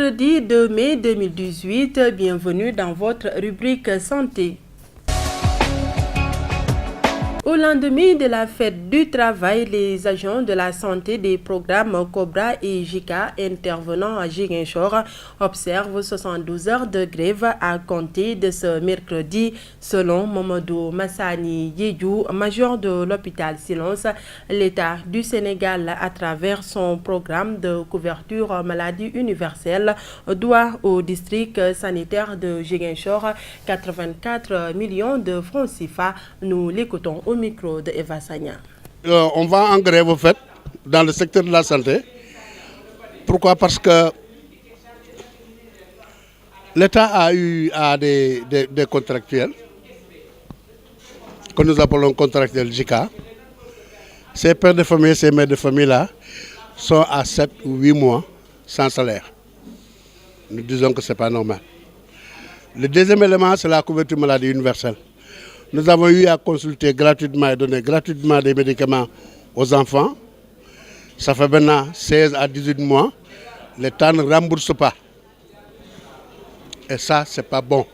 Mercredi 2 mai 2018, bienvenue dans votre rubrique santé. Au lendemain de la fête du travail, les agents de la santé des programmes Cobra et JICA intervenant à Ziguinchor observent 72 heures de grève à compter de ce mercredi. Selon Mamadou Massani Yedjou, major de l'hôpital Silence, l'État du Sénégal, à travers son programme de couverture maladie universelle, doit au district sanitaire de Ziguinchor 84 millions de francs CFA. Nous l'écoutons au micro de Eva Sagna. On va en grève au fait dans le secteur de la santé. Pourquoi? Parce que l'État a eu des contractuels que nous appelons contractuels JICA. Ces pères de famille, ces mères de famille là sont à 7 ou 8 mois sans salaire. Nous disons que ce n'est pas normal. Le deuxième élément, c'est la couverture maladie universelle. Nous avons eu à consulter gratuitement et donner gratuitement des médicaments aux enfants. Ça fait maintenant 16 à 18 mois. L'État ne rembourse pas. Et ça, ce n'est pas bon.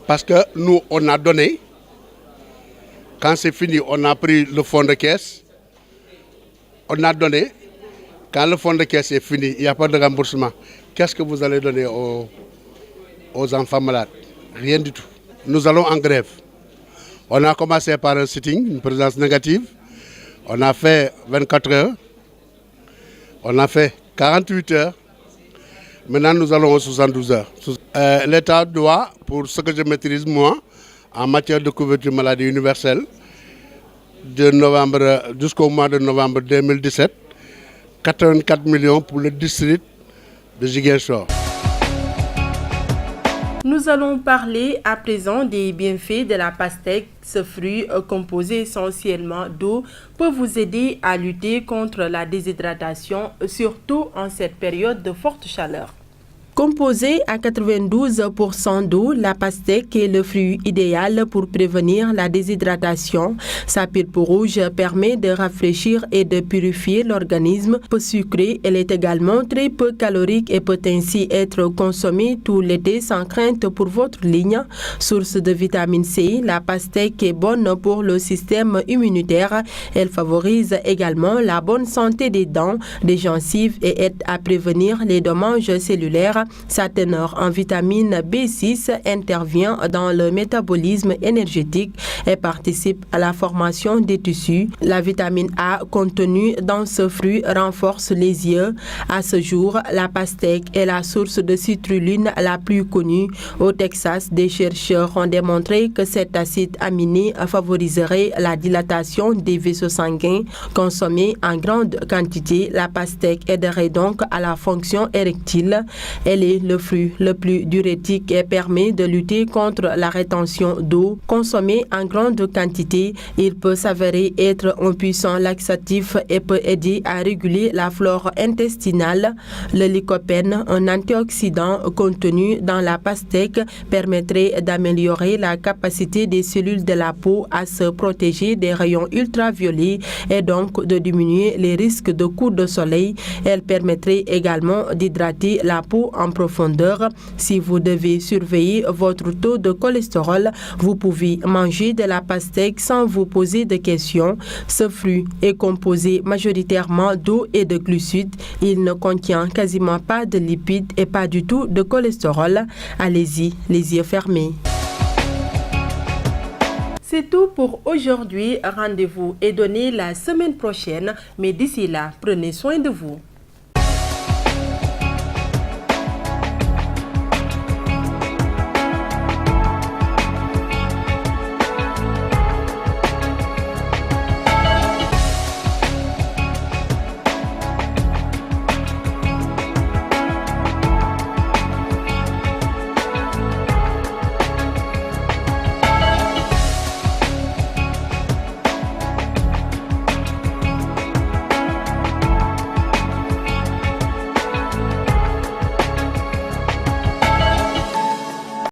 Parce que nous, on a donné. Quand c'est fini, on a pris le fonds de caisse. On a donné. Quand le fonds de caisse est fini, il n'y a pas de remboursement. Qu'est-ce que vous allez donner aux enfants malades? Rien du tout. Nous allons en grève. On a commencé par un sitting, une présence négative. On a fait 24 heures. On a fait 48 heures. Maintenant, nous allons aux 72 heures. L'État doit, pour ce que je maîtrise moi, en matière de couverture maladie universelle, de novembre jusqu'au mois de novembre 2017, 84 millions pour le district de Ziguinchor. Nous allons parler à présent des bienfaits de la pastèque. Ce fruit composé essentiellement d'eau peut vous aider à lutter contre la déshydratation, surtout en cette période de forte chaleur. Composée à 92% d'eau, la pastèque est le fruit idéal pour prévenir la déshydratation. Sa pulpe rouge permet de rafraîchir et de purifier l'organisme. Peu sucrée, elle est également très peu calorique et peut ainsi être consommée tout l'été sans crainte pour votre ligne. Source de vitamine C, la pastèque est bonne pour le système immunitaire. Elle favorise également la bonne santé des dents, des gencives et aide à prévenir les dommages cellulaires. Sa teneur en vitamine B6 intervient dans le métabolisme énergétique et participe à la formation des tissus. La vitamine A contenue dans ce fruit renforce les yeux. À ce jour, la pastèque est la source de citrulline la plus connue. Au Texas, des chercheurs ont démontré que cet acide aminé favoriserait la dilatation des vaisseaux sanguins. Consommée en grande quantité, la pastèque aiderait donc à la fonction érectile. Elle est le fruit le plus diurétique et permet de lutter contre la rétention d'eau. Consommé en grande quantité, il peut s'avérer être un puissant laxatif et peut aider à réguler la flore intestinale. Le lycopène, un antioxydant contenu dans la pastèque, permettrait d'améliorer la capacité des cellules de la peau à se protéger des rayons ultraviolets et donc de diminuer les risques de coups de soleil. Elle permettrait également d'hydrater la peau en profondeur. Si vous devez surveiller votre taux de cholestérol, vous pouvez manger de la pastèque sans vous poser de questions. Ce fruit est composé majoritairement d'eau et de glucides. Il ne contient quasiment pas de lipides et pas du tout de cholestérol. Allez-y, les yeux fermés. C'est tout pour aujourd'hui. Rendez-vous est donné la semaine prochaine. Mais d'ici là, prenez soin de vous.